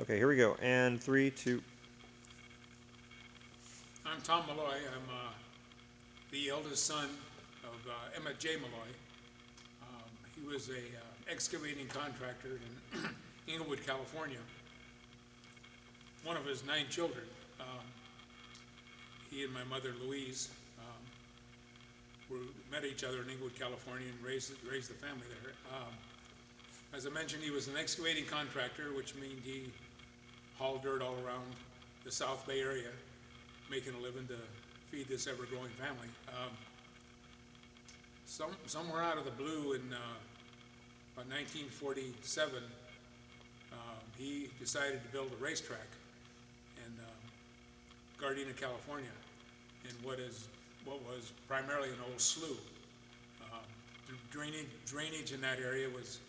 Okay, here we go. And three, two. I'm Tom Malloy. I'm the eldest son of Emmett J. Malloy. He was a excavating contractor in Inglewood, California. One of his 9 children. Um, he and my mother Louise met each other in Inglewood, California, and raised the family there. As I mentioned, he was an excavating contractor, which means he hauled dirt all around the South Bay area, making a living to feed this ever-growing family. Somewhere out of the blue in about 1947, he decided to build a racetrack in Gardena, California, in what was primarily an old slough. The drainage in that area was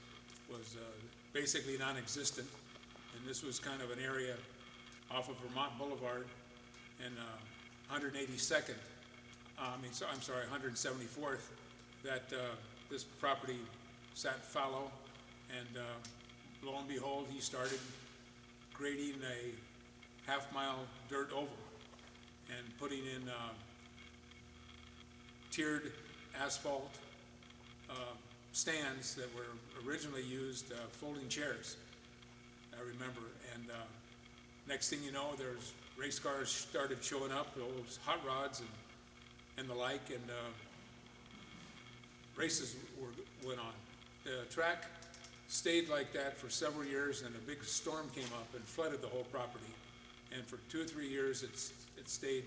basically non-existent, and this was kind of an area off of Vermont Boulevard and 182nd, I'm sorry, 174th, that this property sat fallow, and lo and behold, he started grading a half-mile dirt oval and putting in tiered asphalt stands that were originally used folding chairs, I remember. And next thing you know, there's race cars started showing up, those hot rods and the like, and races went on. The track stayed like that for several years, and a big storm came up and flooded the whole property. And for 2 or 3 years, it stayed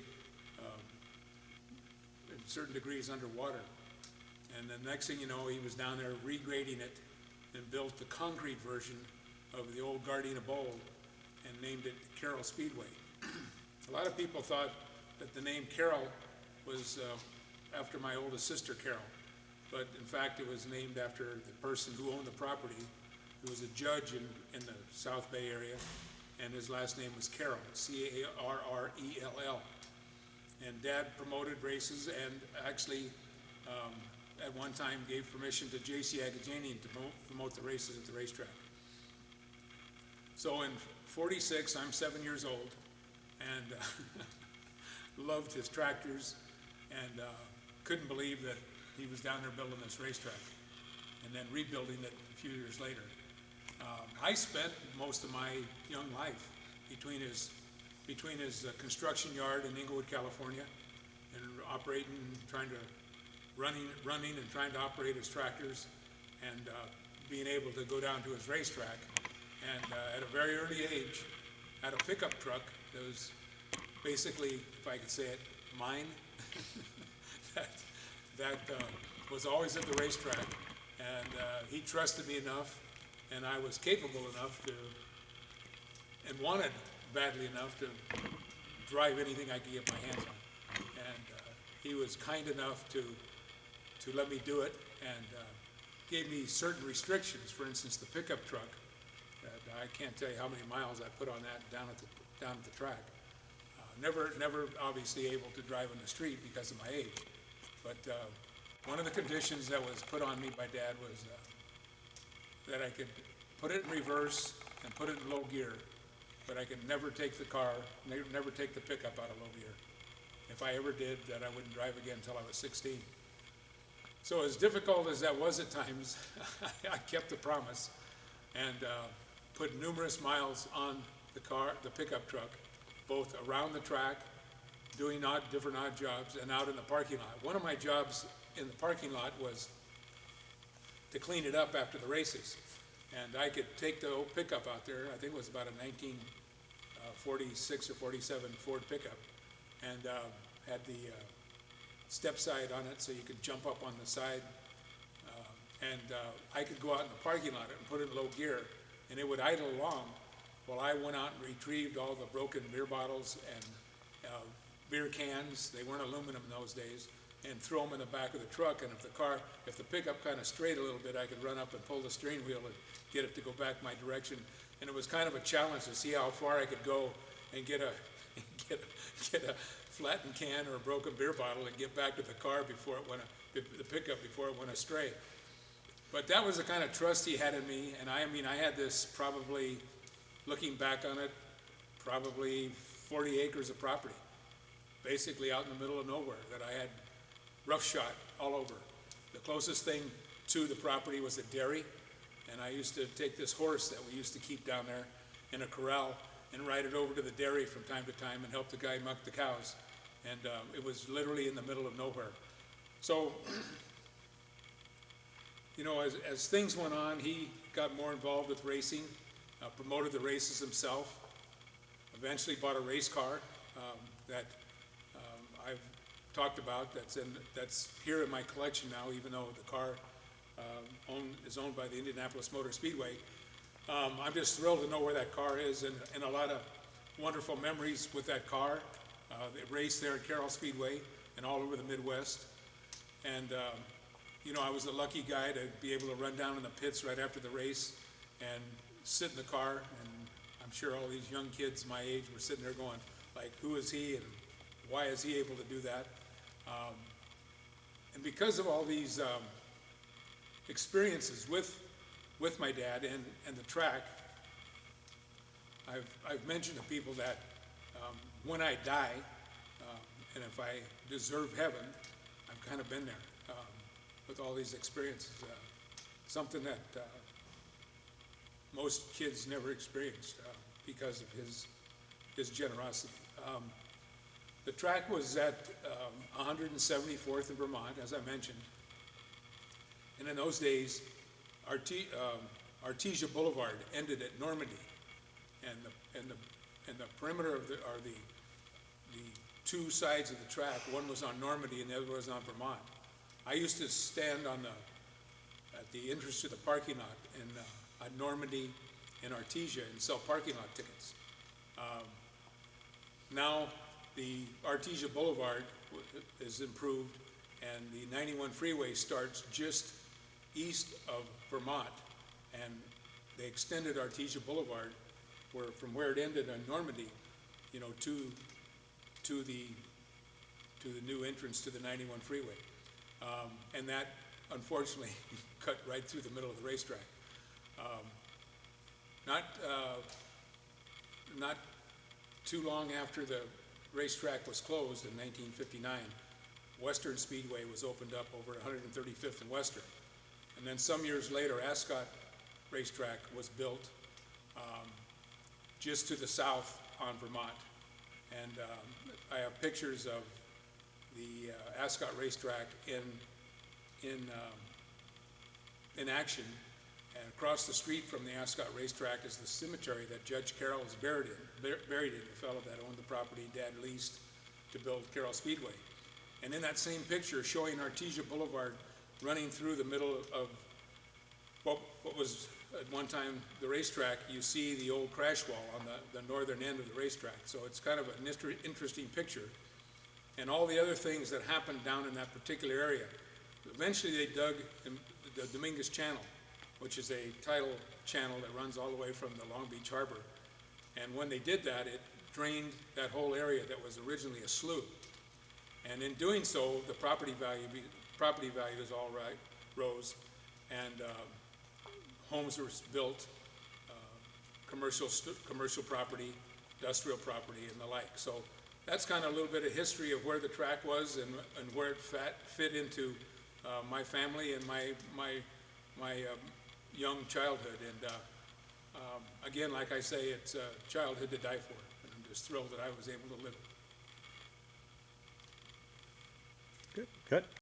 in certain degrees underwater. And the next thing you know, he was down there regrading it and built the concrete version of the old Gardena Bowl and named it Carroll Speedway. A lot of people thought that the name Carroll was after my oldest sister, Carol. But in fact, it was named after the person who owned the property, who was a judge in the South Bay area, and his last name was Carroll, C-A-R-R-E-L-L. And Dad promoted races and actually at one time gave permission to J.C. Agajanian to promote the races at the racetrack. So in 46, I'm 7 years old, and loved his tractors, and couldn't believe that he was down there building this racetrack and then rebuilding it a few years later. I spent most of my young life between his construction yard in Inglewood, California, and running and trying to operate his tractors, and being able to go down to his racetrack. And at a very early age, had a pickup truck that was basically, if I could say it, mine. that was always at the racetrack, and he trusted me enough, and I was capable enough and wanted badly enough to drive anything I could get my hands on. And he was kind enough to let me do it, and gave me certain restrictions. For instance, the pickup truck. I can't tell you how many miles I put on that down at the track. Never obviously able to drive on the street because of my age. But one of the conditions that was put on me by Dad was that I could put it in reverse and put it in low gear, but I could never take the car, never take the pickup out of low gear. If I ever did, that I wouldn't drive again until I was 16. So as difficult as that was at times, I kept the promise, and put numerous miles on the pickup truck, both around the track, doing different odd jobs, and out in the parking lot. One of my jobs in the parking lot was to clean it up after the races. And I could take the old pickup out there, I think it was about a 1946 or 47 Ford pickup, and had the step side on it so you could jump up on the side. I could go out in the parking lot and put it in low gear, and it would idle along while I went out and retrieved all the broken beer bottles and beer cans. They weren't aluminum in those days, and throw them in the back of the truck. And if the pickup kind of strayed a little bit, I could run up and pull the steering wheel and get it to go back my direction. And it was kind of a challenge to see how far I could go and get a flattened can or a broken beer bottle and get back to the car before it the pickup before it went astray. But that was the kind of trust he had in me. And I had this probably looking back on it, probably 40 acres of property, basically out in the middle of nowhere that I had roughshod all over. The closest thing to the property was a dairy, and I used to take this horse that we used to keep down there in a corral and ride it over to the dairy from time to time and help the guy milk the cows. And it was literally in the middle of nowhere. So, you know, as things went on, he got more involved with racing, promoted the races himself, eventually bought a race car that I've talked about, that's here in my collection now, even though the car is owned by the Indianapolis Motor Speedway. I'm just thrilled to know where that car is, and a lot of wonderful memories with that car. They raced there at Carroll Speedway and all over the Midwest. And, you know, I was the lucky guy to be able to run down in the pits right after the race and sit in the car. And I'm sure all these young kids my age were sitting there going, like, who is he and why is he able to do that? And because of all these experiences with my dad and the track, I've mentioned to people that when I die, and if I deserve heaven, I've kind of been there with all these experiences. Something that most kids never experienced because of his generosity. The track was at 174th in Vermont, as I mentioned. And in those days, Artesia Boulevard ended at Normandy, and the perimeter of the two sides of the track, one was on Normandy and the other was on Vermont. I used to stand at the entrance to the parking lot at Normandy and Artesia and sell parking lot tickets. Now the Artesia Boulevard is improved, and the 91 freeway starts just east of Vermont, and they extended Artesia Boulevard from where it ended on Normandy, you know, to the new entrance to the 91 freeway. And that, unfortunately, cut right through the middle of the racetrack. Not too long after the racetrack was closed in 1959, Western Speedway was opened up over 135th and Western. And then some years later, Ascot Racetrack was built just to the south on Vermont. And I have pictures of the Ascot Racetrack in action. And across the street from the Ascot Racetrack is the cemetery that Judge Carroll is buried in, the fellow that owned the property Dad leased to build Carroll Speedway. And in that same picture, showing Artesia Boulevard running through the middle of what was at one time the racetrack, you see the old crash wall on the northern end of the racetrack. So it's kind of an interesting picture. And all the other things that happened down in that particular area. Eventually they dug the Dominguez Channel, which is a tidal channel that runs all the way from the Long Beach Harbor. And when they did that, it drained that whole area that was originally a slough. And in doing so, the property values all rose, and homes were built, commercial property, industrial property, and the like. So that's kind of a little bit of history of where the track was and where it fit into my family and my young childhood. And again, like I say, it's a childhood to die for, and I'm just thrilled that I was able to live it. Good. Good.